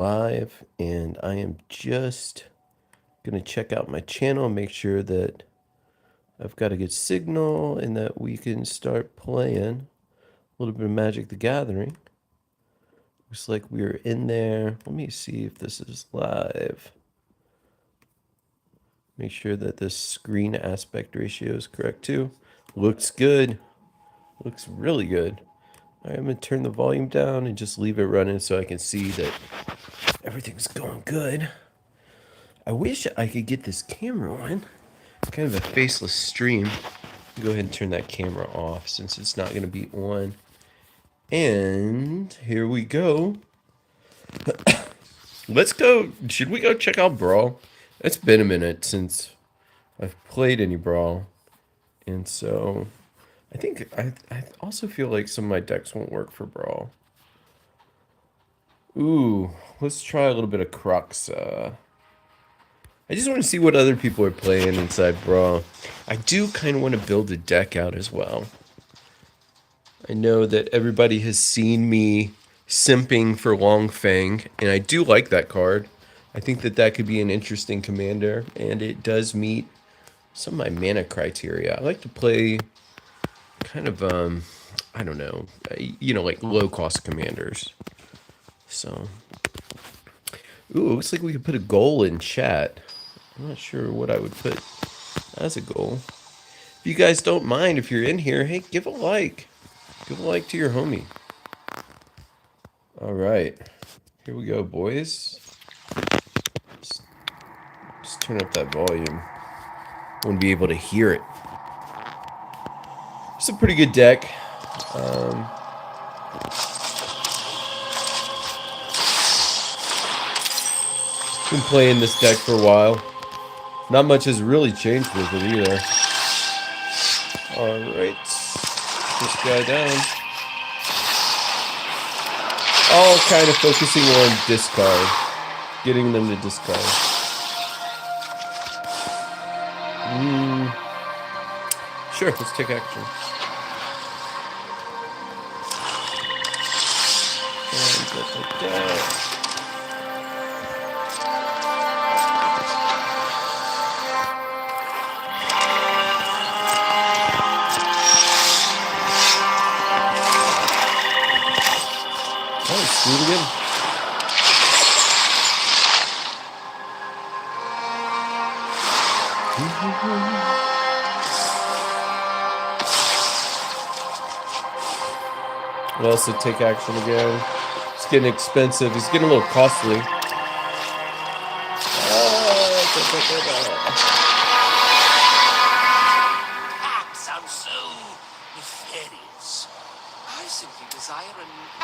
Live, and I am just gonna check out my channel and make sure that I've got a good signal and that we can start playing a little bit of Magic the Gathering. Looks like we're in there. Let me see if this is live. Make sure that the screen aspect ratio is correct too. Looks good. Looks really good. All right, I'm gonna turn the volume down and just leave it running so I can see that everything's going good. I wish I could get this camera on. Kind of a faceless stream. Go ahead and turn that camera off since it's not going to be on. And here we go. Let's go. Should we go check out Brawl? It's been a minute since I've played any Brawl. And so I think I also feel like some of my decks won't work for Brawl. Ooh, let's try a little bit of Crux. I just want to see what other people are playing inside Brawl. I do kind of want to build a deck out as well. I know that everybody has seen me simping for Long Fang, and I do like that card. I think that that could be an interesting commander, and it does meet some of my mana criteria. I like to play kind of, I don't know, like low-cost commanders. So, ooh, looks like we could put a goal in chat. I'm not sure what I would put as a goal. If you guys don't mind, if you're in here, hey, give a like. Give a like to your homie. All right, here we go, boys. Just turn up that volume. I want to be able to hear it. It's a pretty good deck. Been playing this deck for a while. Not much has really changed with it either. All right, this guy down. All kind of focusing on discard, getting them to discard. Sure, let's take action. And just like that. Oh, do it again. We'll also take action again. It's getting expensive. It's getting a little costly.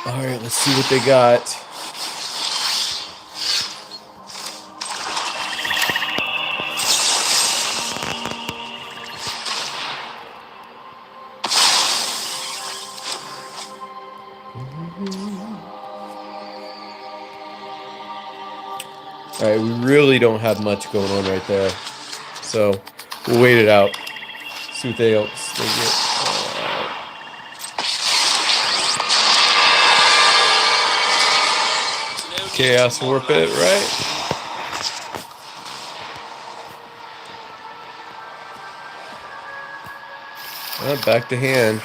All right, let's see what they got. All right, we really don't have much going on right there, so we'll wait it out. See what they else they get. Chaos Warp it, right? Back to hand.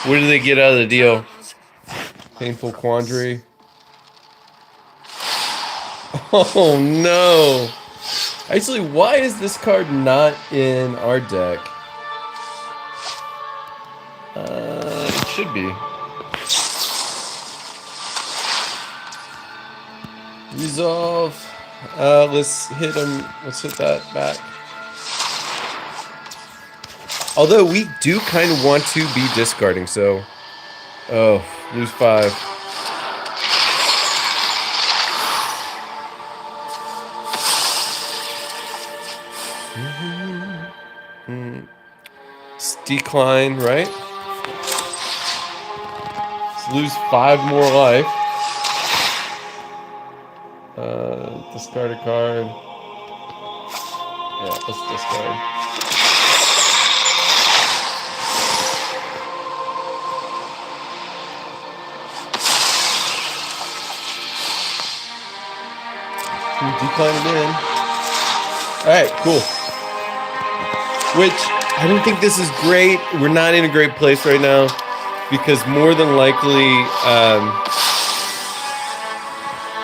What do they get out of the deal? Painful Quandary. Oh no! Actually, why is this card not in our deck? It should be. Resolve. Let's hit him. Let's hit that back. Although we do kind of want to be discarding, so. Oh, lose 5. It's decline, right? Let's lose 5 more life. Discard a card. Yeah, let's discard. Decline again. Alright, cool. Which, I don't think this is great. We're not in a great place right now. Because more than likely,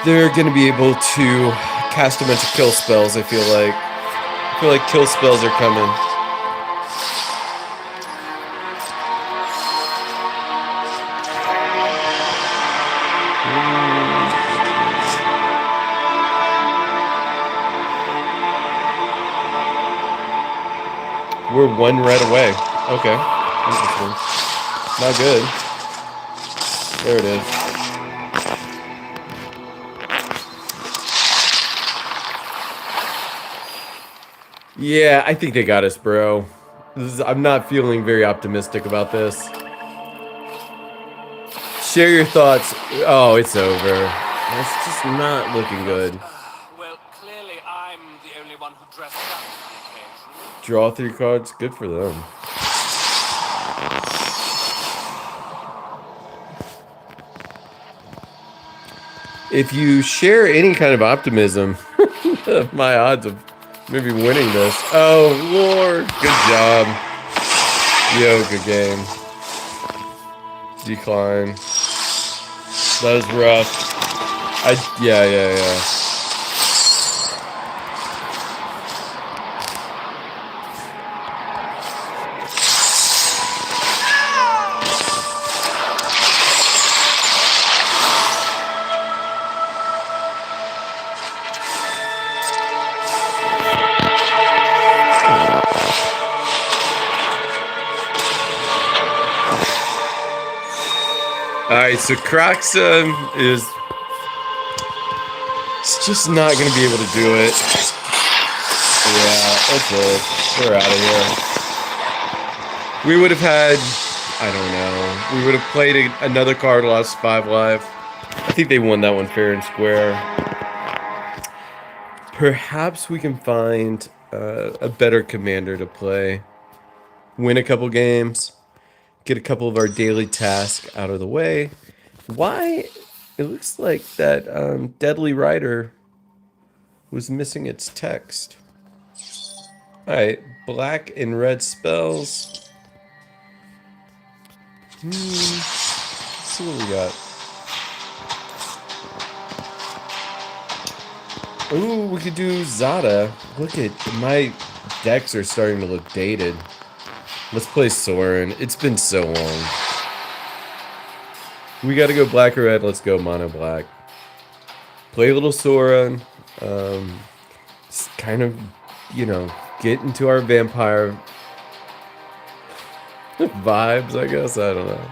they're going to be able to cast a bunch of kill spells, I feel like. I feel like kill spells are coming. We're one red away. Okay. Interesting. Not good. There it is. Yeah, I think they got us, bro. I'm not feeling very optimistic about this. Share your thoughts. Oh, it's over. It's just not looking good. Well, clearly I'm the only one who dressed up for the occasion. Draw 3 cards. Good for them. If you share any kind of optimism, my odds of maybe winning this. Oh, Lord. Good job. Yo, good game. Decline. That was rough. Yeah. Alright, so Crocs is... It's just not going to be able to do it. Yeah, that's it. We're out of here. We would have had... I don't know. We would have played another card, lost 5 life. I think they won that one fair and square. Perhaps we can find a better commander to play. Win a couple games. Get a couple of our daily tasks out of the way. Why? It looks like that Deadly Rider was missing its text. Alright, black and red spells. Let's see what we got. Ooh, we could do Zada. Look at my decks are starting to look dated. Let's play Soren. It's been so long. We gotta go black or red. Let's go mono black. Play a little Soren. Just kind of, you know, get into our vampire vibes, I guess. I don't know.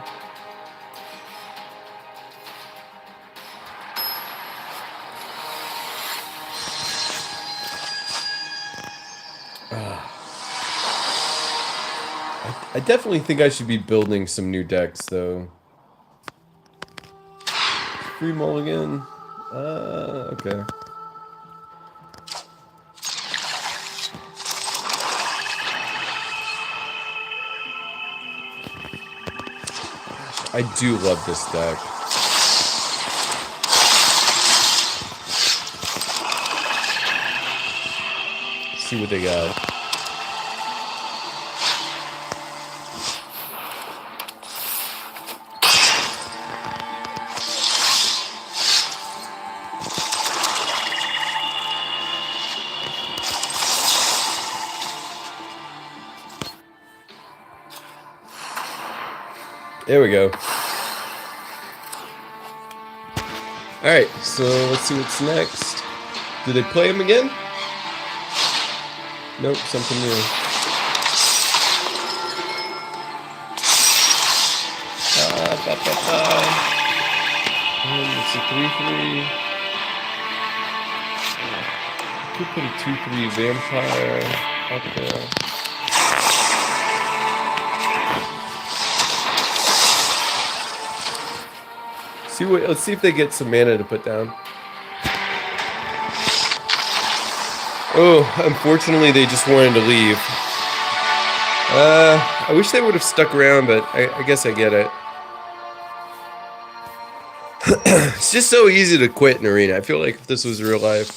I definitely think I should be building some new decks, though. Free mulligan. Okay. I do love this deck. Let's see what they got. There we go. Alright, so let's see what's next. Do they play him again? Nope, something new. It's a 3/3. Could put a 2/3 vampire up there. Let's see if they get some mana to put down. Oh, unfortunately they just wanted to leave. I wish they would have stuck around, but I guess I get it. It's just so easy to quit an arena. I feel like if this was real life,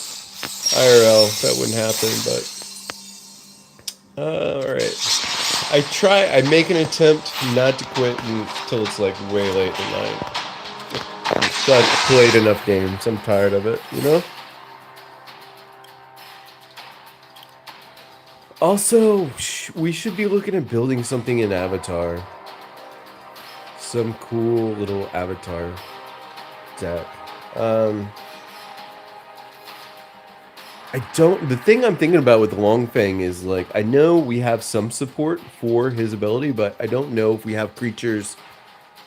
IRL, that wouldn't happen, but alright. I make an attempt not to quit until it's like way late at night. So I've played enough games. I'm tired of it, you know? Also, we should be looking at building something in Avatar. Some cool little Avatar deck. The thing I'm thinking about with Long Fang is like, I know we have some support for his ability, but I don't know if we have creatures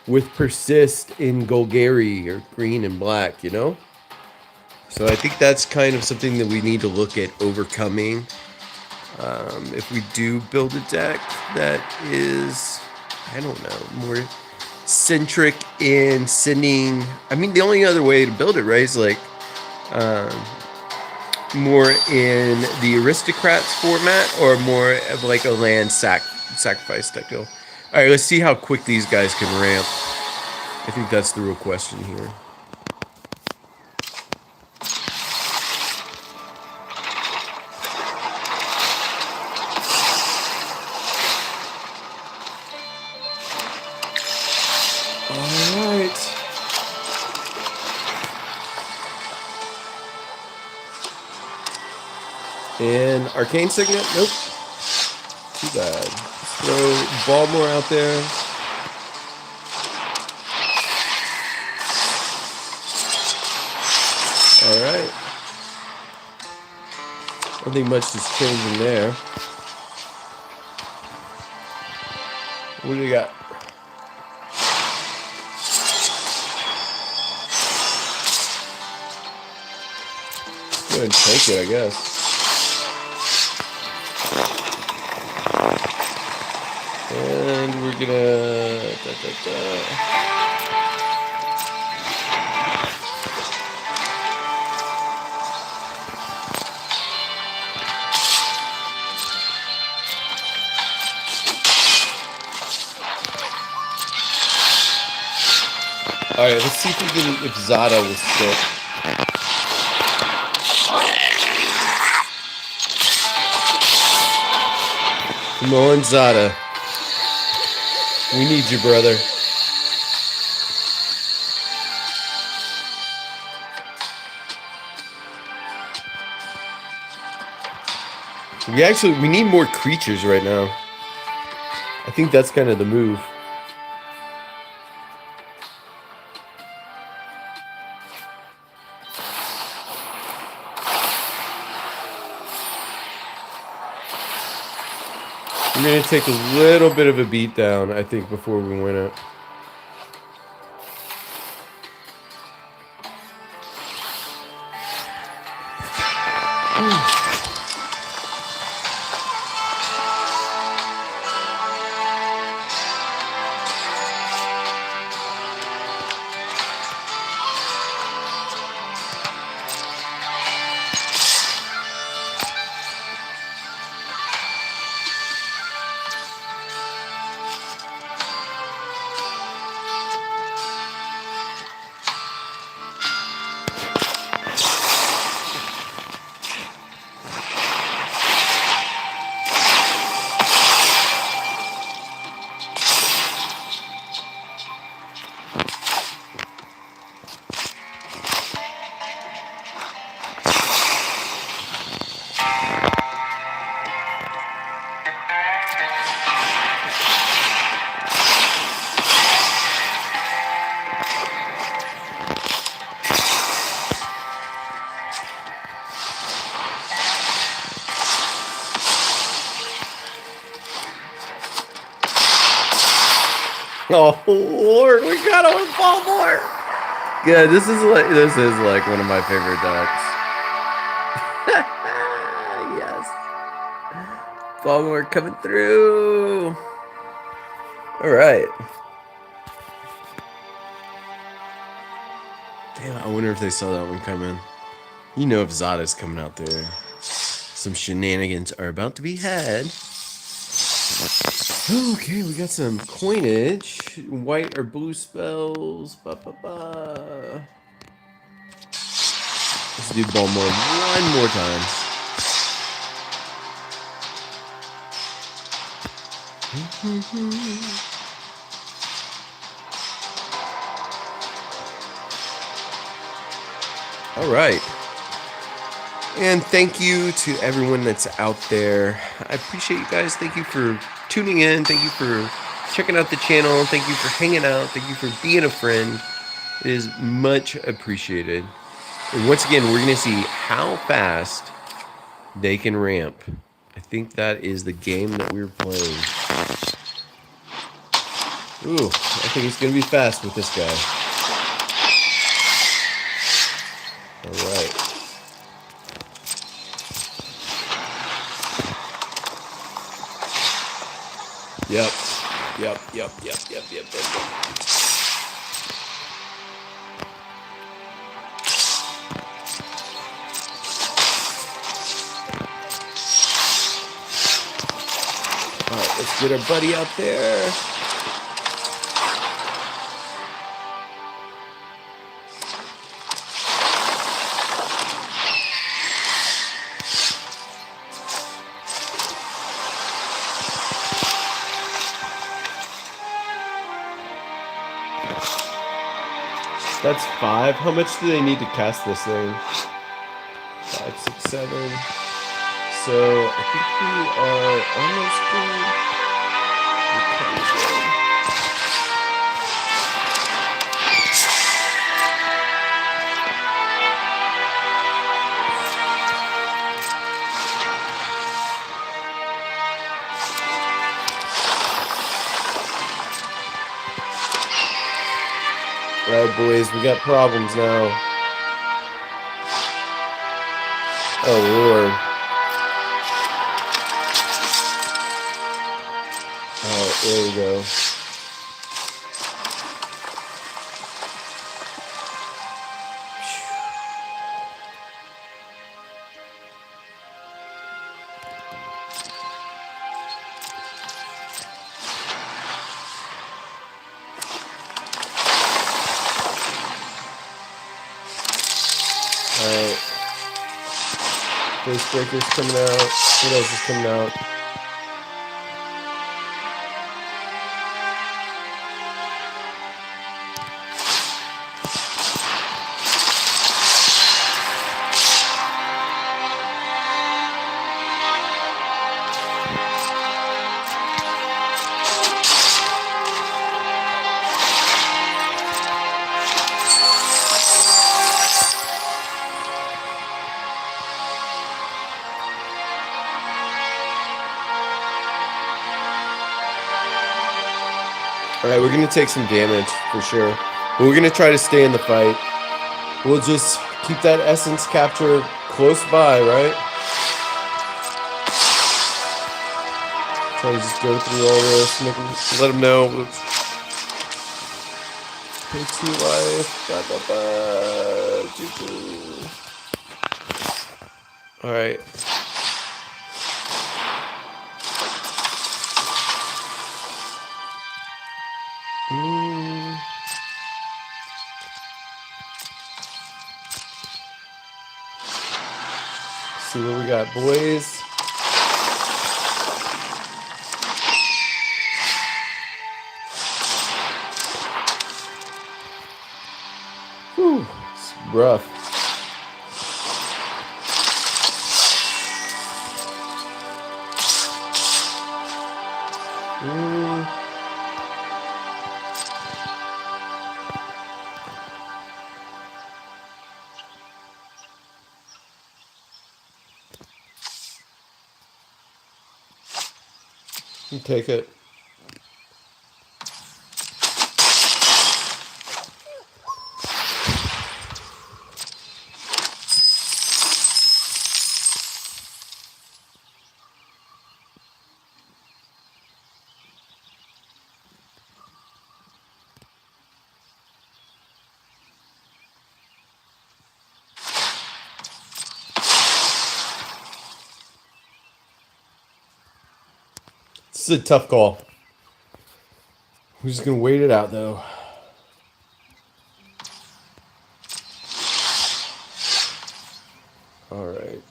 with persist in Golgari or green and black, you know? So I think that's kind of something that we need to look at overcoming. If we do build a deck that is, I don't know, more centric in sending. I mean, the only other way to build it, right, is like more in the aristocrats format or more of like a land sacrifice type deal. All right, let's see how quick these guys can ramp. I think that's the real question here. All right. And Arcane Signet? Nope. Too bad. Let's throw Baltimore out there. Alright. I don't think much is changing there. What do we got? Go ahead and take it, I guess. And we're gonna... Alright, let's see if Zada will stick. Come on, Zada. We need you, brother. We need more creatures right now. I think that's kind of the move. We're going to take a little bit of a beat down, I think, before we win it. Oh Lord, we got him with Baltimore. Yeah, this is like one of my favorite decks. Yes, Baltimore coming through. All right. Damn, I wonder if they saw that one coming. You know, if Zada's coming out there, some shenanigans are about to be had. Okay, we got some coinage. White or blue spells. Let's do ball more one more time. All right. And thank you to everyone that's out there. I appreciate you guys. Thank you for tuning in. Thank you for checking out the channel. Thank you for hanging out. Thank you for being a friend. It is much appreciated. And once again, we're going to see how fast they can ramp. I think that is the game that we're playing. Ooh, I think it's going to be fast with this guy. All right. Yep. Alright, let's get our buddy out there. That's 5. How much do they need to cast this thing? 5, 6, 7. So I think we are almost good. We're kind of good. Alright, boys, we got problems now. Oh, Lord. Alright, there we go. Alright. Face breaker's coming out. What else is coming out? Alright, we're going to take some damage for sure. But we're going to try to stay in the fight. We'll just keep that essence capture close by, right? Try to just go through all this, let them know. Pay 2 life. Alright. See what we got, boys. Whew, it's rough. You take it. This is a tough call. We're just gonna wait it out though. All right.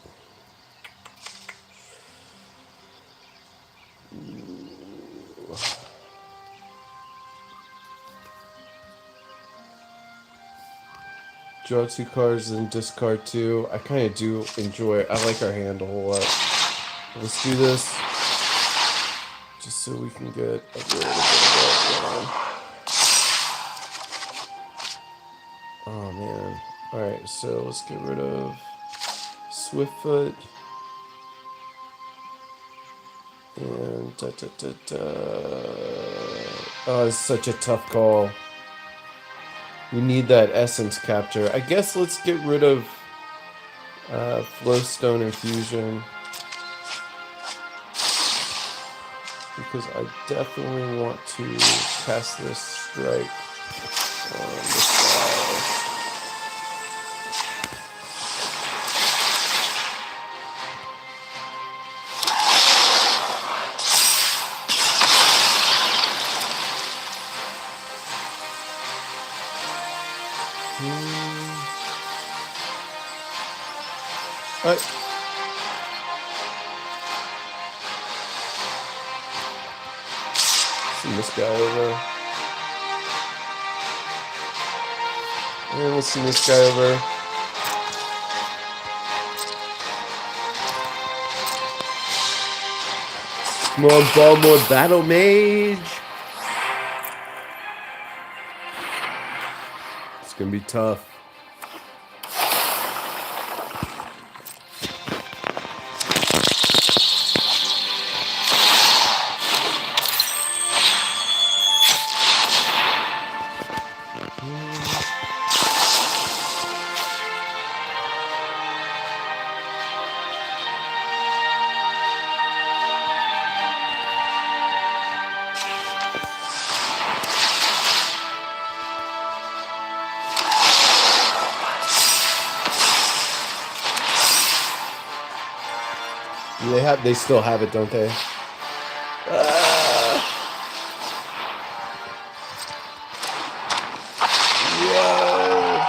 Draw 2 cards and discard 2. I kind of do enjoy it. I like our hand a whole lot. Let's do this. Just so we can get a little bit of that going. Oh, man. Alright, so let's get rid of Swiftfoot. And Oh, it's such a tough call. We need that essence capture. I guess let's get rid of Flowstone Infusion. Because I definitely want to cast this strike on this guy. Alright. Send this guy over. And let's send this guy over. More ball, more battle mage. It's gonna be tough. They still have it, don't they? Whoa.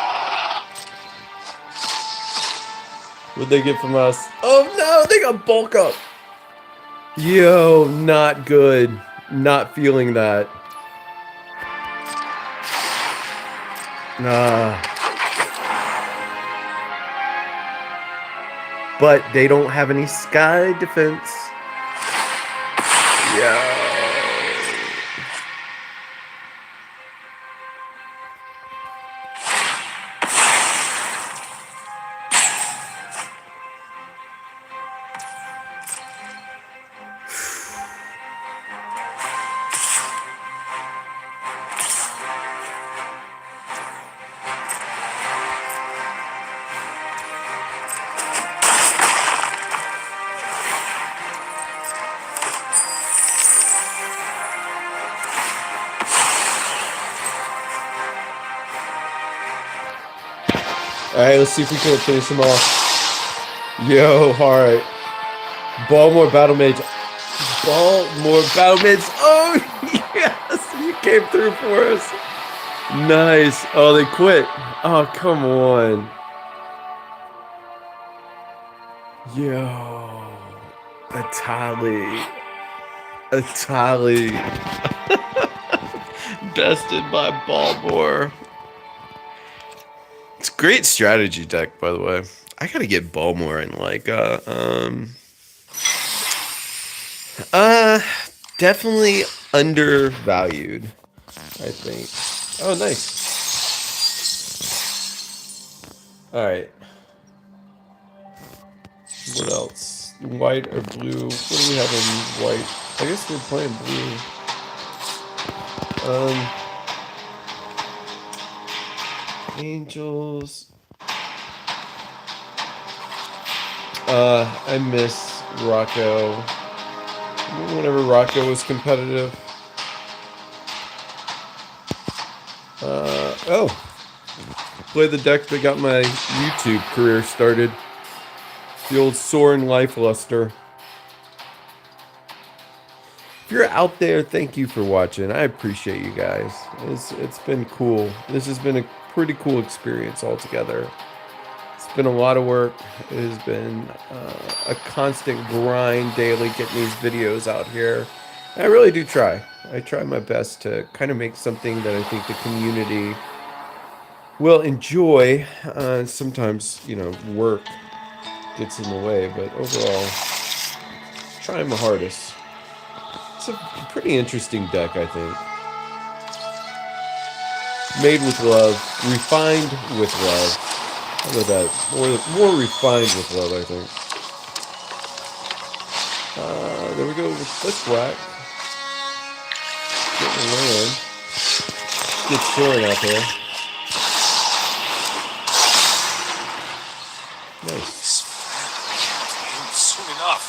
What'd they get from us? Oh no, they got bulk up. Yo, not good. Not feeling that. Nah. But they don't have any sky defense. Yeah. Alright, let's see if we can finish him off. Yo, alright. Baltimore Battle Mage. Baltimore Battle Mage. Oh, yes! You came through for us. Nice. Oh, they quit. Oh, come on. Yo. A tally. A tally. Bested by Baltimore. It's a great strategy deck, by the way. I gotta get Baltimore in like definitely undervalued, I think. Oh, nice. Alright. What else? White or blue? What do we have in white? I guess we're playing blue. Angels. I miss Rocco. Whenever Rocco was competitive. Oh. Play the deck that got my YouTube career started. The old Soarin' Life Luster. If you're out there, thank you for watching. I appreciate you guys. It's been cool. This has been a pretty cool experience altogether. It's been a lot of work. It has been a constant grind daily getting these videos out here. And I really do try. I try my best to kind of make something that I think the community will enjoy. Sometimes, you know, work gets in the way, but overall, trying my hardest. It's a pretty interesting deck, I think. Made with love, refined with love. How about that? More refined with love, I think. There we go with Click Whack. Getting land. Good chilling out there. Nice. Soon enough.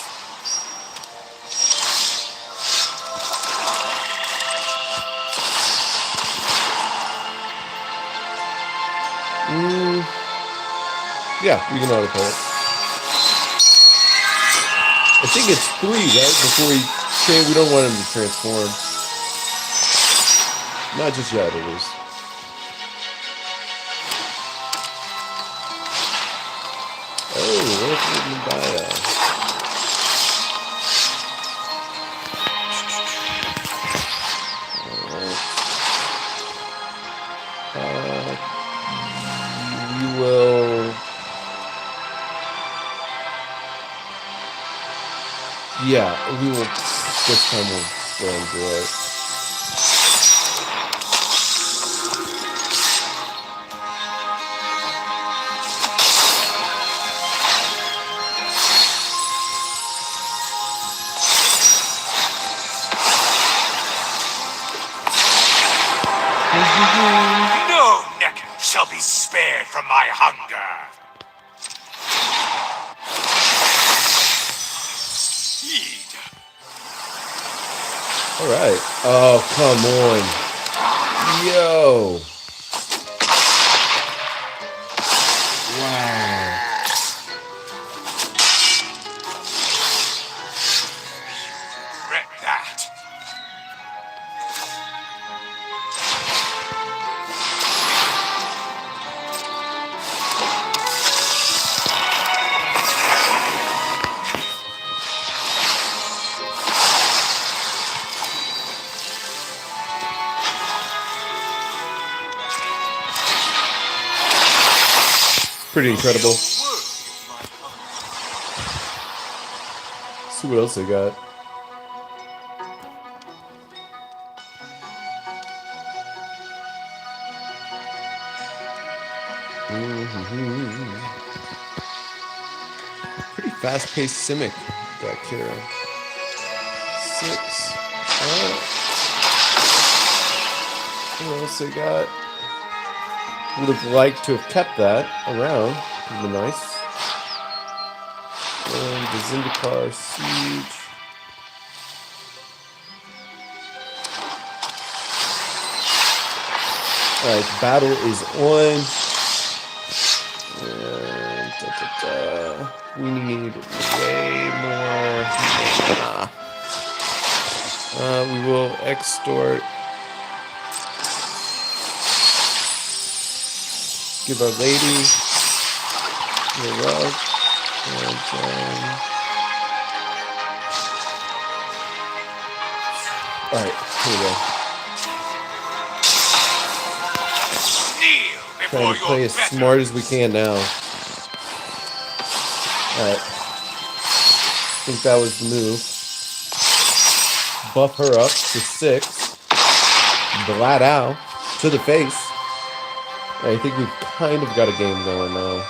Yeah, you can auto play it. I think it's 3, right? Before we don't want him to transform. Not just yet, at least. Oh, what if we buy Alright. You will... Yeah, we will... This time we'll go and do it. No neck shall be spared from my hunger. Heed. All right. Oh, come on. Yo. Wow. Regret that. Pretty incredible. See what else they got. Pretty fast-paced Simic deck here. 6. What else they got? Would have liked to have kept that around. Would be nice. And the Zendikar Siege. Alright, battle is on. And we need way more mana. We will extort. Give our lady the love. And alright, here we go. Trying to play as smart as we can now. Alright. I think that was the move. Buff her up to 6. Blat out to the face. I think we've kind of got a game going now.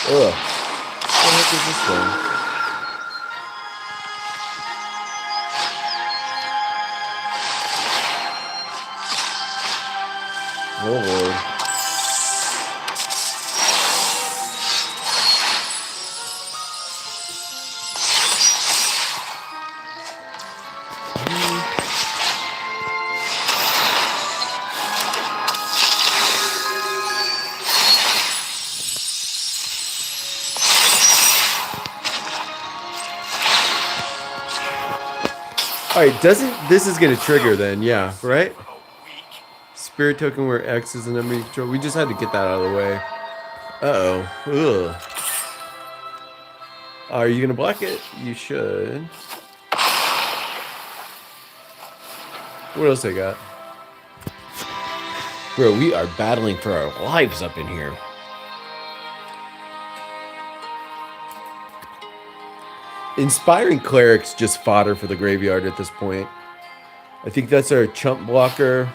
Ugh. What the heck is this thing? Oh lord. Alright, this is gonna trigger then, yeah, right? Spirit token where X is an enemy control. We just had to get that out of the way. Uh-oh. Ugh. Are you gonna block it? You should. What else I got? Bro, we are battling for our lives up in here. Inspiring Cleric's just fodder for the graveyard at this point. I think that's our chump blocker.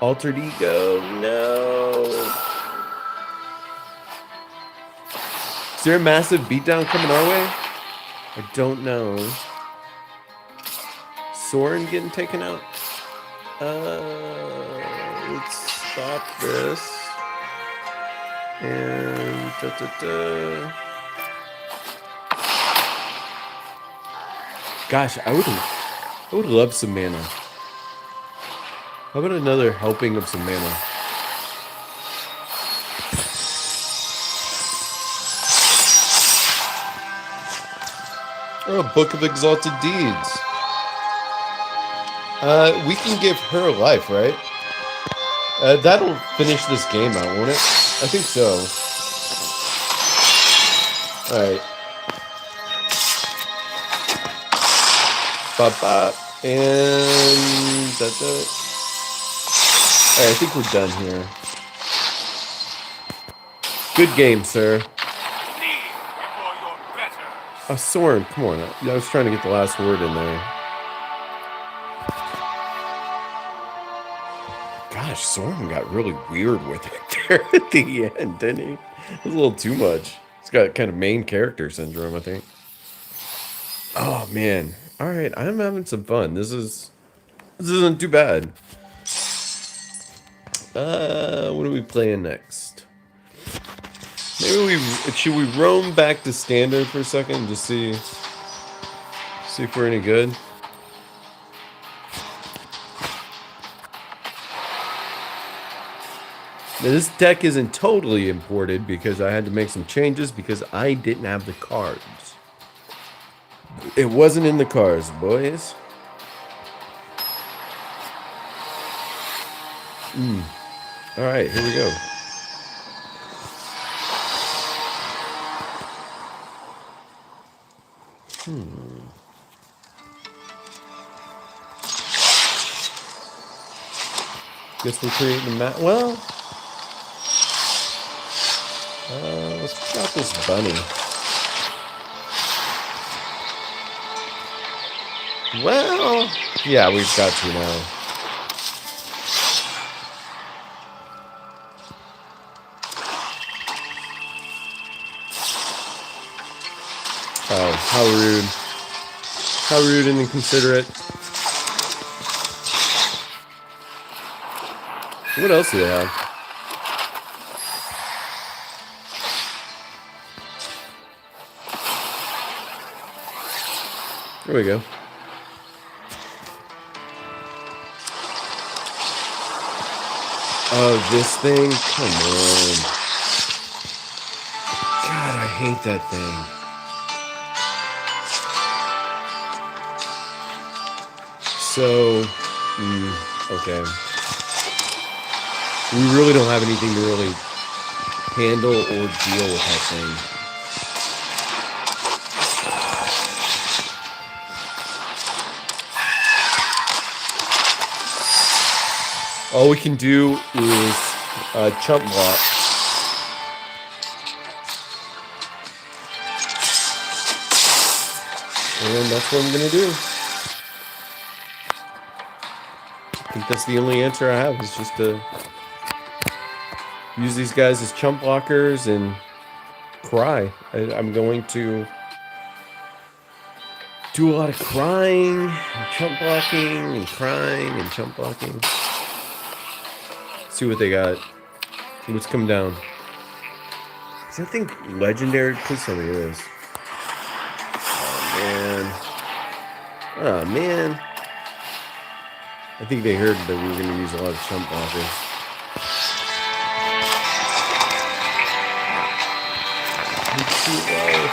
Altered Ego. No. Is there a massive beatdown coming our way? I don't know. Soren getting taken out? Let's stop this. And Gosh, I would love some mana. How about another helping of some mana? Oh, a Book of Exalted Deeds. We can give her life, right? That'll finish this game out, won't it? I think so. Alright. Bop bop. And that's it. Alright, I think we're done here. Good game, sir. Oh, Soren, come on. I was trying to get the last word in there. Gosh, Soren got really weird with it there at the end, didn't he? It was a little too much. He's got kind of main character syndrome, I think. Oh, man. All right, I'm having some fun. This isn't too bad. What are we playing next? Maybe should we roam back to standard for a second and just see if we're any good? Now, this deck isn't totally imported because I had to make some changes because I didn't have the cards. It wasn't in the cards, boys. All right, here we go. Guess we're creating a map. Well, let's put out this bunny. Well, yeah, we've got to now. Oh, how rude. How rude and inconsiderate. What else do they have? There we go. Oh, this thing? Come on. God, I hate that thing. So, okay. We really don't have anything to really handle or deal with that thing. All we can do is chump block. And that's what I'm going to do. I think that's the only answer I have, is just to use these guys as chump blockers and cry. I'm going to do a lot of crying, and chump blocking, and crying, and chump blocking. See what they got. What's come down? Is that thing legendary? Please tell me it is. Oh, man. Oh, man. I think they heard that we were going to use a lot of chump blockers. It's too low.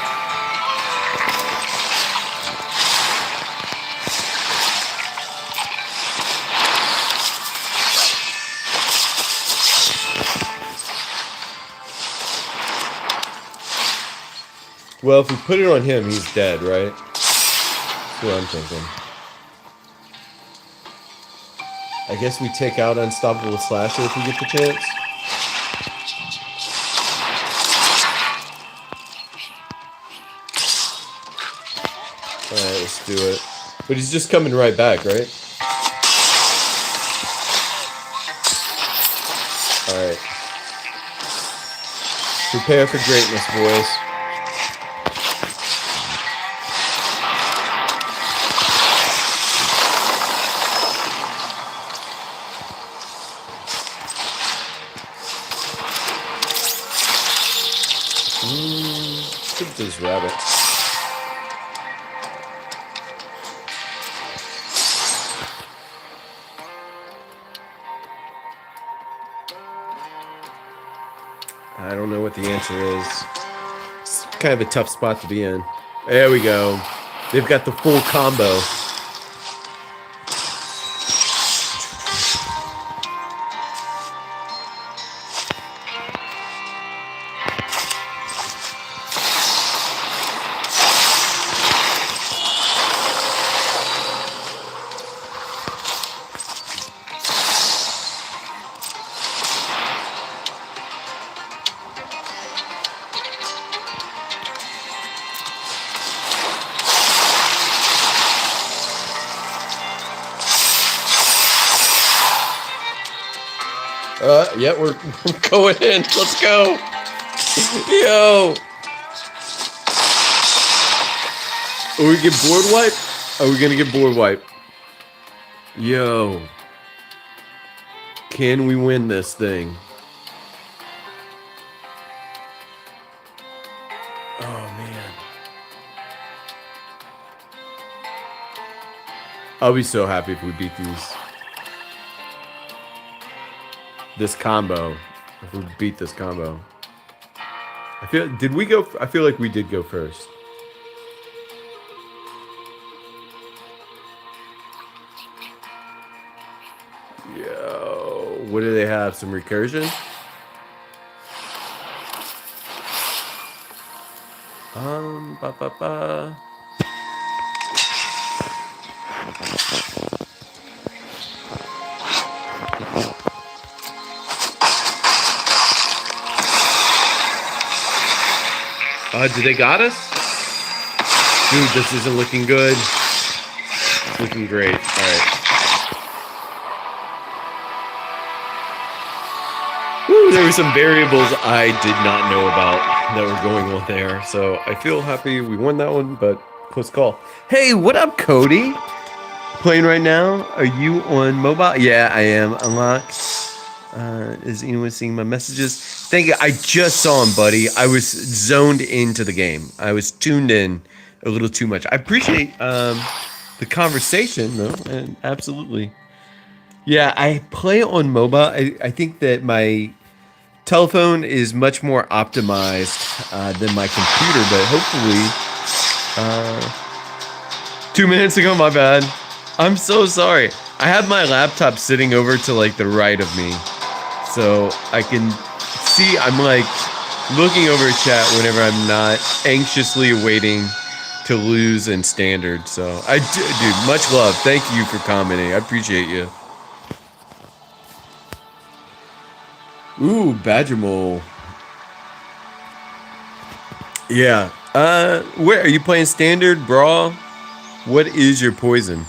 Well, if we put it on him, he's dead, right? That's what I'm thinking. I guess we take out Unstoppable Slasher if we get the chance. Alright, let's do it. But he's just coming right back, right? Alright. Prepare for greatness, boys. Look at this rabbit. I don't know what the answer is. It's kind of a tough spot to be in. There we go. They've got the full combo. Yeah, we're going in. Let's go. Yo. Are we get board wipe? Are we gonna get board wipe? Yo. Can we win this thing? Oh, man. I'll be so happy if we beat these. This combo. If we beat this combo. I feel like we did go first. Yo, what do they have? Some recursion? Ba ba ba. Do they got us? Dude, this isn't looking good. It's looking great. Alright. There were some variables I did not know about that were going on there. So I feel happy we won that one, but close call. Hey, what up, Cody? Playing right now? Are you on mobile? Yeah, I am. Unlocked. Is anyone seeing my messages? Thank you. I just saw him, buddy. I was zoned into the game. I was tuned in a little too much. I appreciate the conversation, though. And absolutely. Yeah, I play on mobile. I think that my telephone is much more optimized than my computer, but hopefully 2 minutes ago, my bad. I'm so sorry. I have my laptop sitting over to like the right of me, so I can see. I'm like looking over a chat whenever I'm not anxiously awaiting to lose in standard. So dude, much love. Thank you for commenting. I appreciate you. Ooh, Badger Mole. Yeah. Where are you playing standard, Brawl? What is your poison?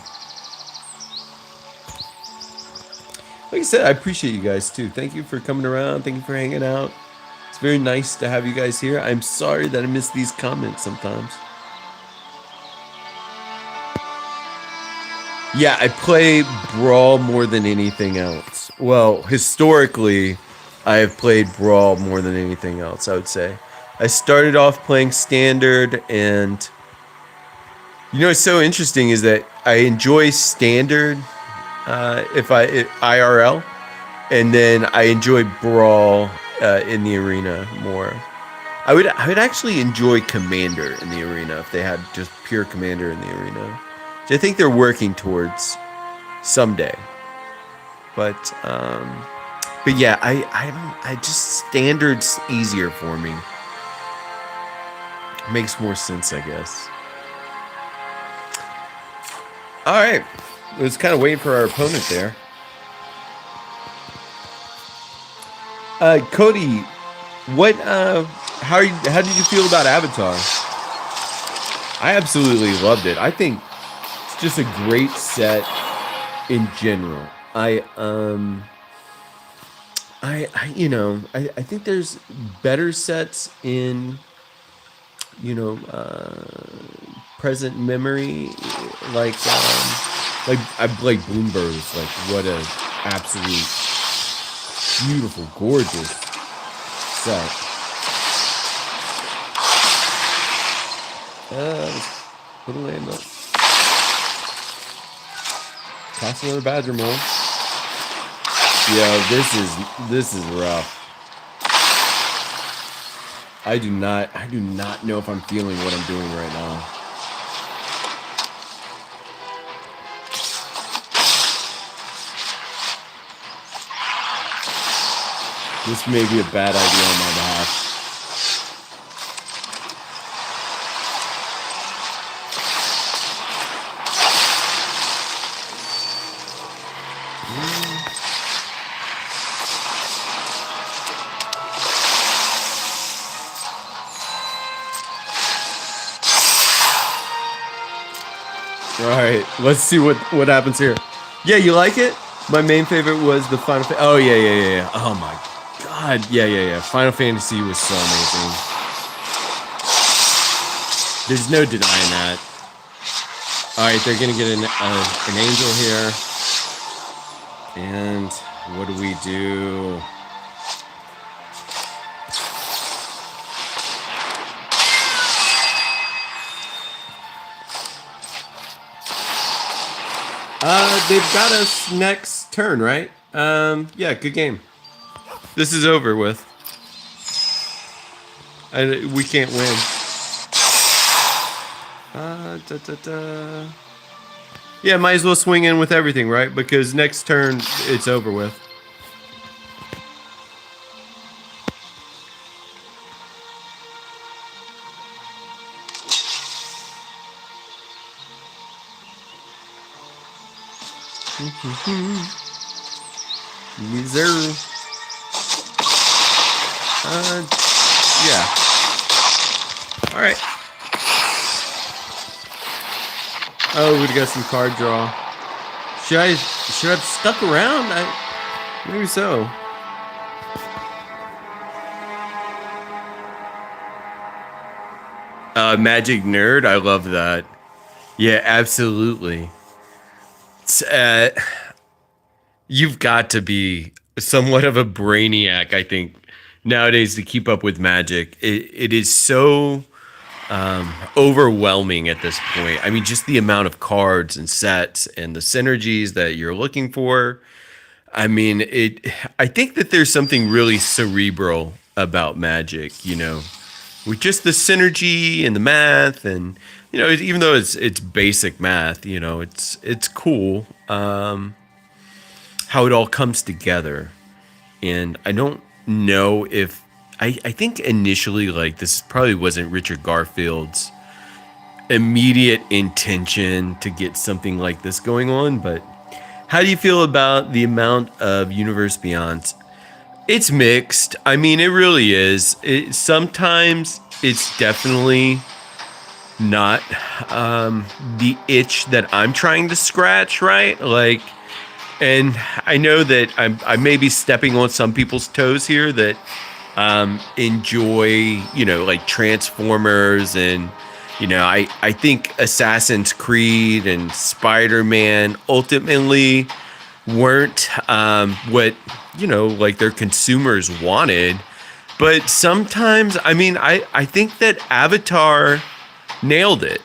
Like I said, I appreciate you guys too. Thank you for coming around. Thank you for hanging out. It's very nice to have you guys here. I'm sorry that I miss these comments sometimes. Yeah, I play Brawl more than anything else. Well, historically, I have played Brawl more than anything else, I would say. I started off playing Standard, and you know what's so interesting is that I enjoy Standard IRL, and then I enjoy Brawl in the arena more. I would actually enjoy Commander in the arena if they had just pure Commander in the arena. Which I think they're working towards someday. But yeah, I just Standard's easier for me. Makes more sense, I guess. All right. I was kind of waiting for our opponent there. Cody, what? How did you feel about Avatar? I absolutely loved it. I think it's just a great set in general. I think there's better sets in, present memory, like Bloomberg's, like what a absolute beautiful, gorgeous set. Let's put a land up. Toss another Badger Mold. Yo, this is rough. I do not know if I'm feeling what I'm doing right now. This may be a bad idea on my behalf. All right, let's see what happens here. Yeah, you like it? My main favorite was the Final Fantasy. Oh yeah. Oh my god, yeah. Final Fantasy was so amazing. There's no denying that. All right, they're gonna get an angel here, and what do we do? They've got us next turn, right? Yeah, good game. This is over with. We can't win. Yeah, might as well swing in with everything, right? Because next turn, it's over with. Reserve. Yeah. All right. Oh, we got some card draw. Should I have stuck around? Maybe so. Magic nerd. I love that. Yeah, absolutely. You've got to be somewhat of a brainiac, I think, nowadays to keep up with Magic. It is so overwhelming at this point. I mean, just the amount of cards and sets and the synergies that you're looking for. I mean, I think that there's something really cerebral about Magic, with just the synergy and the math, and even though it's basic math, it's cool how it all comes together. And I don't know if I think initially, like, this probably wasn't Richard Garfield's immediate intention to get something like this going on, but how do you feel about the amount of Universe Beyond? It's mixed. I mean, it really is. Sometimes it's definitely not the itch that I'm trying to scratch, right? Like, and I know that I may be stepping on some people's toes here that enjoy, like Transformers, and I think Assassin's Creed and Spider-Man ultimately weren't what like their consumers wanted. But sometimes, I mean, I think that Avatar nailed it.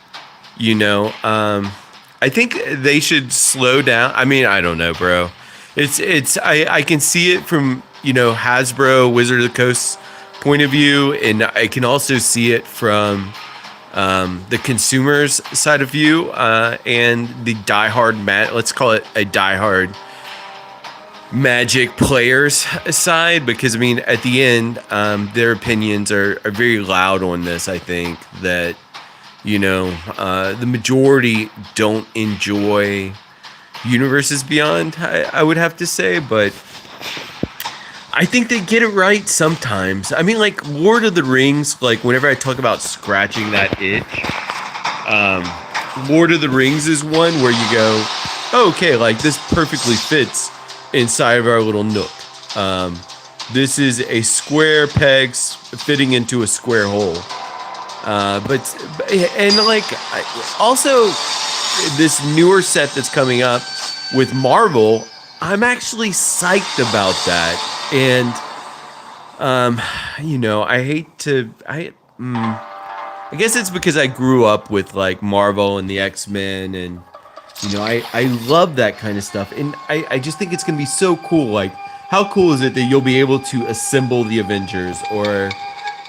I think they should slow down. I mean, I don't know, bro. I can see it from Hasbro, Wizard of the Coast's point of view, and I can also see it from the consumer's side of view, and the diehard let's call it a diehard Magic players side, because I mean, at the end, their opinions are very loud on this. I think that, you know, the majority don't enjoy Universes Beyond, I would have to say, but I think they get it right sometimes. I mean, like Lord of the Rings, like whenever I talk about scratching that itch, Lord of the Rings is one where you go, oh, okay, like this perfectly fits inside of our little nook. This is a square pegs fitting into a square hole. And like also this newer set that's coming up with Marvel, I'm actually psyched about that. And you know, I guess it's because I grew up with like Marvel and the X-Men, and you know, I love that kind of stuff. And I just think it's gonna be so cool. Like, how cool is it that you'll be able to assemble the Avengers, or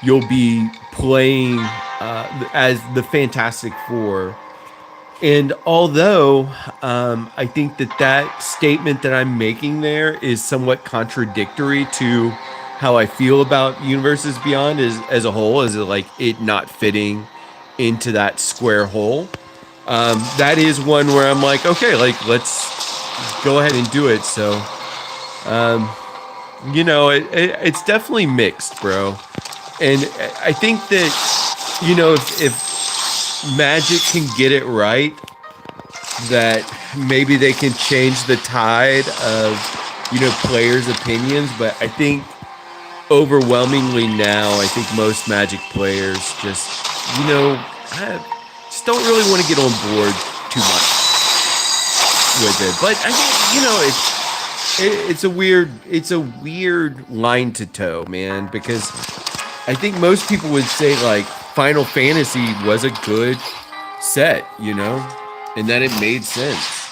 you'll be playing as the Fantastic Four? And although I think that statement that I'm making there is somewhat contradictory to how I feel about Universes Beyond as a whole, as like it not fitting into that square hole, that is one where I'm like, okay, like let's go ahead and do it. So, you know, it's definitely mixed, bro. And I think that, you know, if Magic can get it right, that maybe they can change the tide of, you know, players' opinions. But I think overwhelmingly now, I think most Magic players just, you know, just don't really want to get on board too much with it. But I think, you know, it's a weird line to toe, man, because I think most people would say like Final Fantasy was a good set, you know, and that it made sense.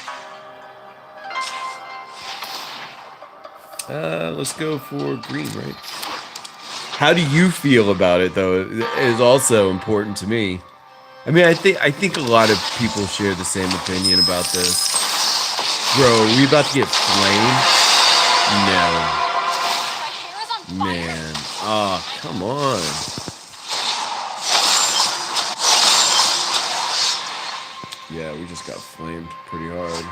Let's go for green, right? How do you feel about it, though? Is also important to me. I mean, I think a lot of people share the same opinion about this. Bro, are we about to get flamed? No. Man. Oh, come on. Yeah, we just got flamed pretty hard.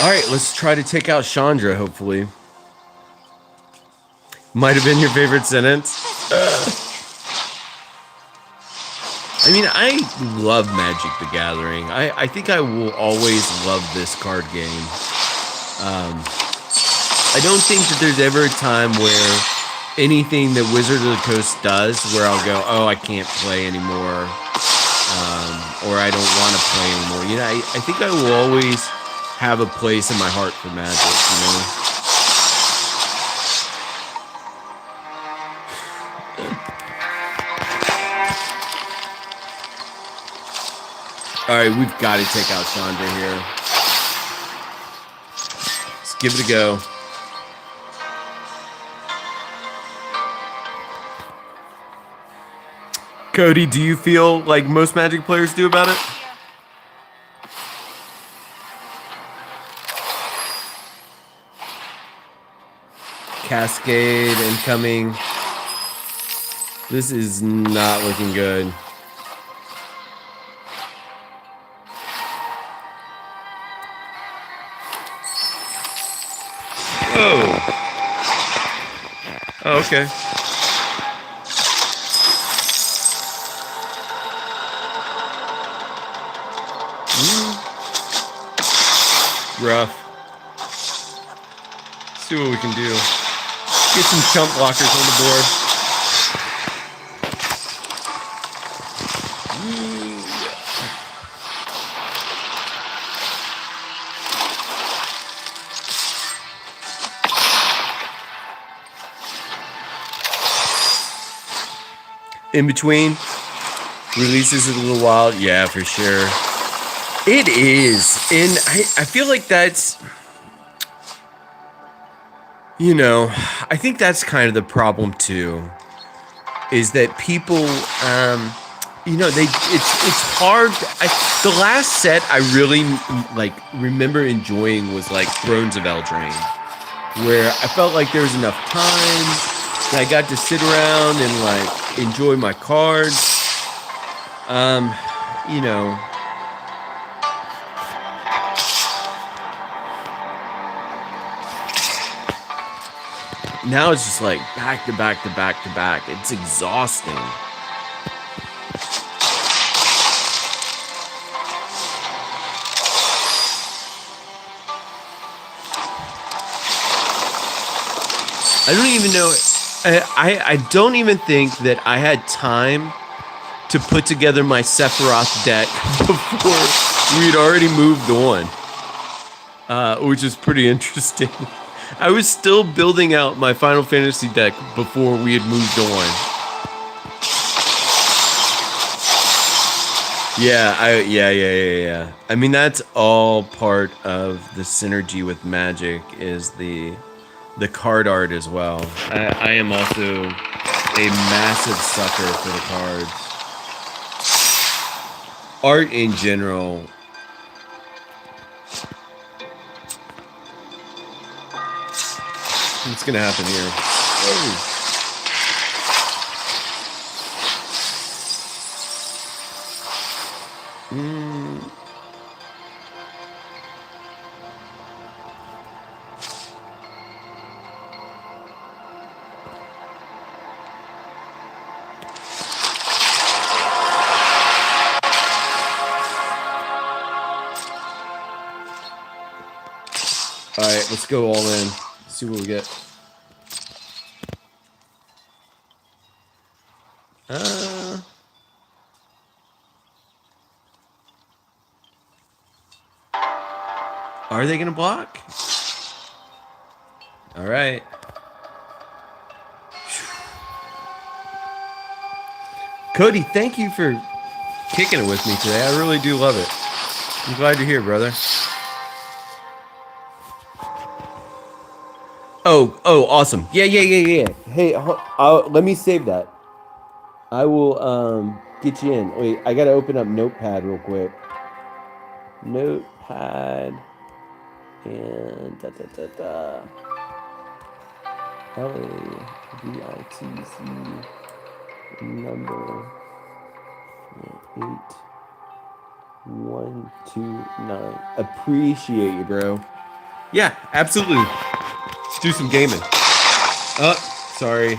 All right, let's try to take out Chandra, hopefully. Might have been your favorite sentence. I mean, I love Magic the Gathering. I think I will always love this card game. I don't think that there's ever a time where anything that Wizard of the Coast does where I'll go, oh, I can't play anymore, or I don't want to play anymore. You know, I think I will always have a place in my heart for Magic, you know? All right, we've got to take out Chandra here. Let's give it a go. Cody, do you feel like most Magic players do about it? Cascade incoming. This is not looking good. Oh, okay. Rough. Let's see what we can do. Get some chump blockers on the board. In between releases a little wild, yeah, for sure. It is, and I feel like that's you know, I think that's kind of the problem too. Is that people, you know, it's hard. The last set I really like remember enjoying was like Thrones of Eldraine, where I felt like there was enough time that I got to sit around and like enjoy my cards. You know. Now it's just like back to back to back to back. It's exhausting. I don't even know. I don't even think that I had time to put together my Sephiroth deck before we'd already moved on, which is pretty interesting. I was still building out my Final Fantasy deck before we had moved on. Yeah. I mean, that's all part of the synergy with Magic is the card art as well. I am also a massive sucker for the cards. Art in general. What's gonna happen here? Oh. Alright, let's go all in. See what we get. Are they gonna block? Alright. Cody, thank you for kicking it with me today. I really do love it. I'm glad you're here, brother. Oh, awesome. Yeah. Hey, let me save that. I will get you in. Wait, I gotta open up Notepad real quick. Notepad and LAVITC number 8129. Appreciate you, bro. Yeah, absolutely. Let's do some gaming. Oh, sorry.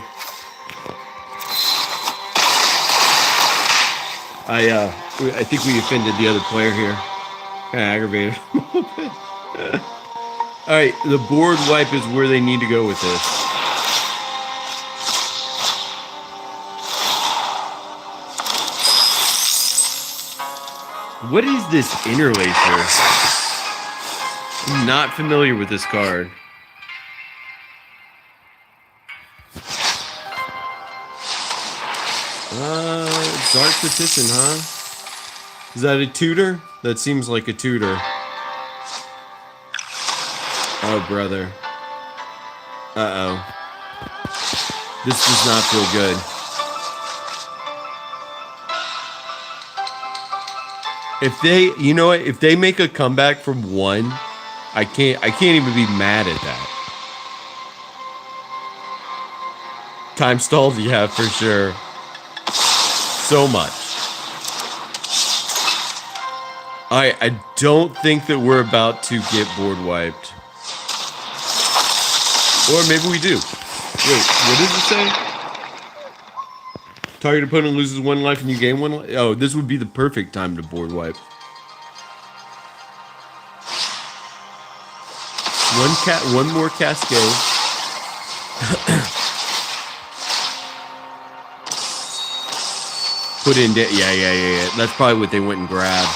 I think we offended the other player here. Kind of aggravated. All right, the board wipe is where they need to go with this. What is this interlacer? I'm not familiar with this card. Dark Petition, huh? Is that a tutor? That seems like a tutor. Oh, brother. Uh-oh. This does not feel good. If they, you know what? If they make a comeback from 1, I can't even be mad at that. Time stalled, yeah, for sure. So much. I don't think that we're about to get board wiped. Or maybe we do. Wait, what does it say? Target opponent loses 1 life and you gain 1 life? Oh, this would be the perfect time to board wipe. One more cascade. Put in, yeah. That's probably what they went and grabbed.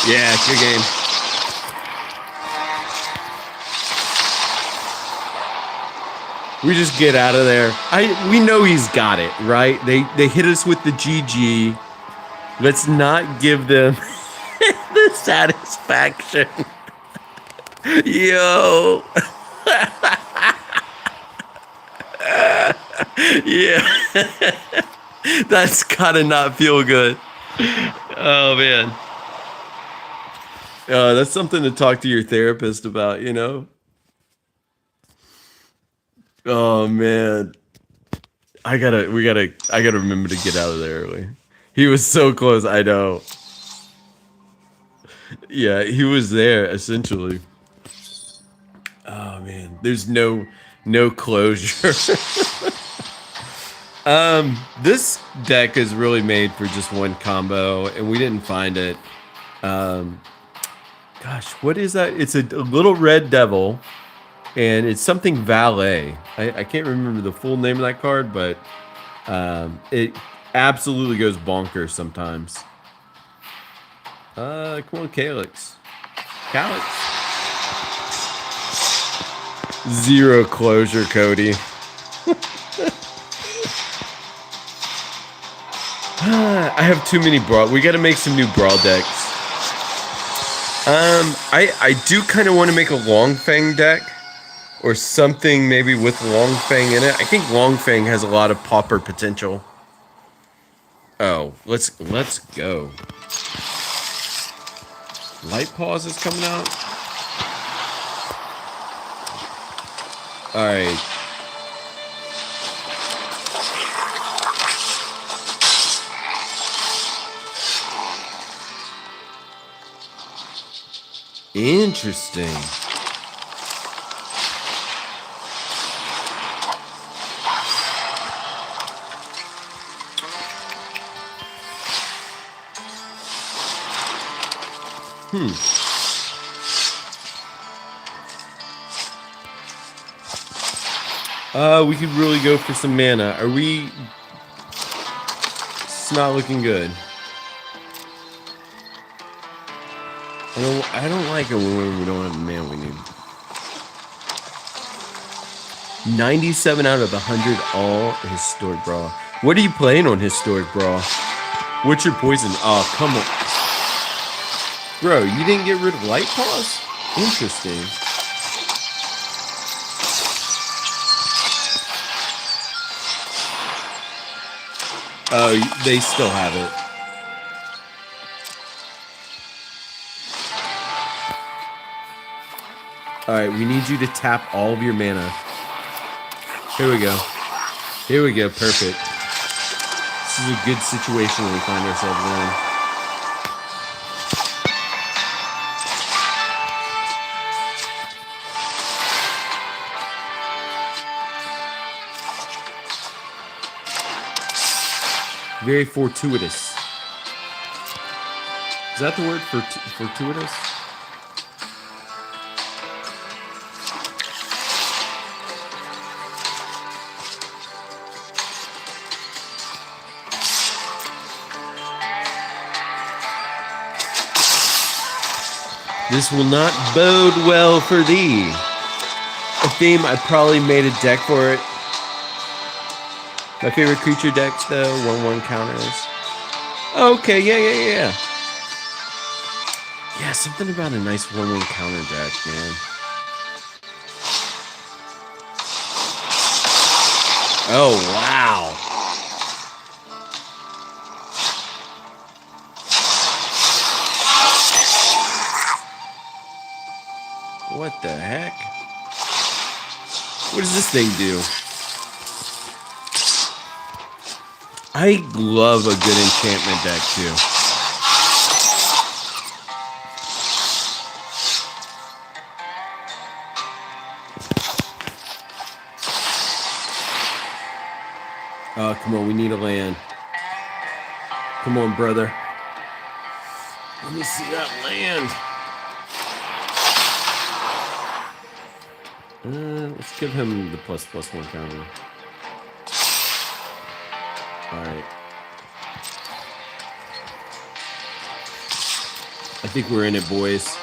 Yeah, good game. We just get out of there. We know he's got it, right? They hit us with the GG. Let's not give them the satisfaction. Yo. Yeah. That's gotta not feel good. Oh man. That's something to talk to your therapist about, you know? Oh man. I gotta remember to get out of there early. He was so close, I know. Yeah, he was there essentially. Oh man, there's no closure. This deck is really made for just one combo, and we didn't find it. Gosh, what is that? It's a little red devil, and it's something valet. I can't remember the full name of that card, but it absolutely goes bonkers sometimes. Come on, Calyx. Calyx. Zero closure, Cody. I have too many brawl. We got to make some new brawl decks. I do kind of want to make a Long Fang deck, or something maybe with Long Fang in it. I think Long Fang has a lot of pauper potential. Oh, let's go. Light Pause is coming out. All right. Interesting. We could really go for some mana. Are we? It's not looking good. I don't like it when we don't have the mana we need. 97 out of 100 all Historic Brawl. What are you playing on Historic Brawl? What's your poison? Oh, come on. Bro, you didn't get rid of Light Pause? Interesting. Oh, they still have it. Alright, we need you to tap all of your mana. Here we go. Here we go, perfect. This is a good situation we find ourselves in. Very fortuitous. Is that the word? Fortuitous? This will not bode well for thee. A theme, I probably made a deck for it. My favorite creature decks, though, 1/1 counters. Okay, yeah. Yeah, something about a nice 1/1 counter deck, man. Oh, wow. What the heck? What does this thing do? I love a good enchantment deck, too. Oh, come on, we need a land. Come on, brother. Let me see that land. Let's give him the ++1 counter. Alright. I think we're in it, boys.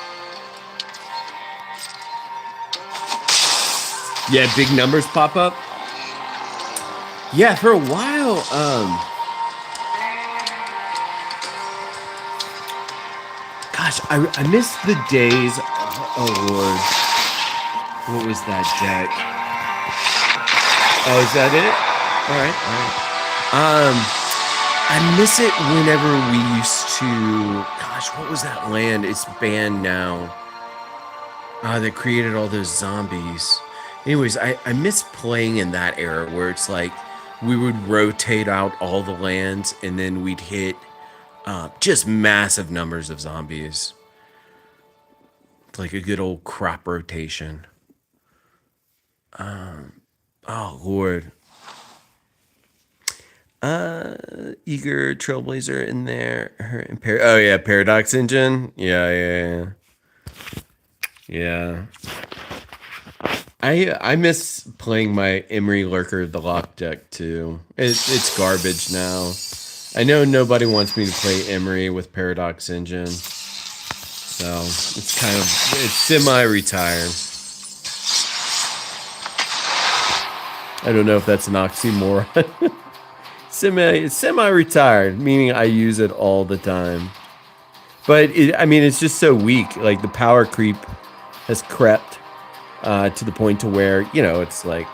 Yeah, big numbers pop up. Yeah, for a while, gosh, I miss the days. Oh Lord, what was that deck? Oh, is that it? All right, all right. I miss it whenever we used to. Gosh, what was that land? It's banned now. That created all those zombies. Anyways, I miss playing in that era where it's like we would rotate out all the lands and then we'd hit just massive numbers of zombies. It's like a good old crop rotation. Oh Lord. Eager Trailblazer in there. Oh yeah, Paradox Engine. Yeah. Yeah. I miss playing my Emery Lurker the lock deck too. It's garbage now. I know nobody wants me to play Emery with Paradox Engine, so it's semi-retired. I don't know if that's an oxymoron. Semi-retired, meaning I use it all the time. But I mean, it's just so weak. Like the power creep has crept to the point to where it's like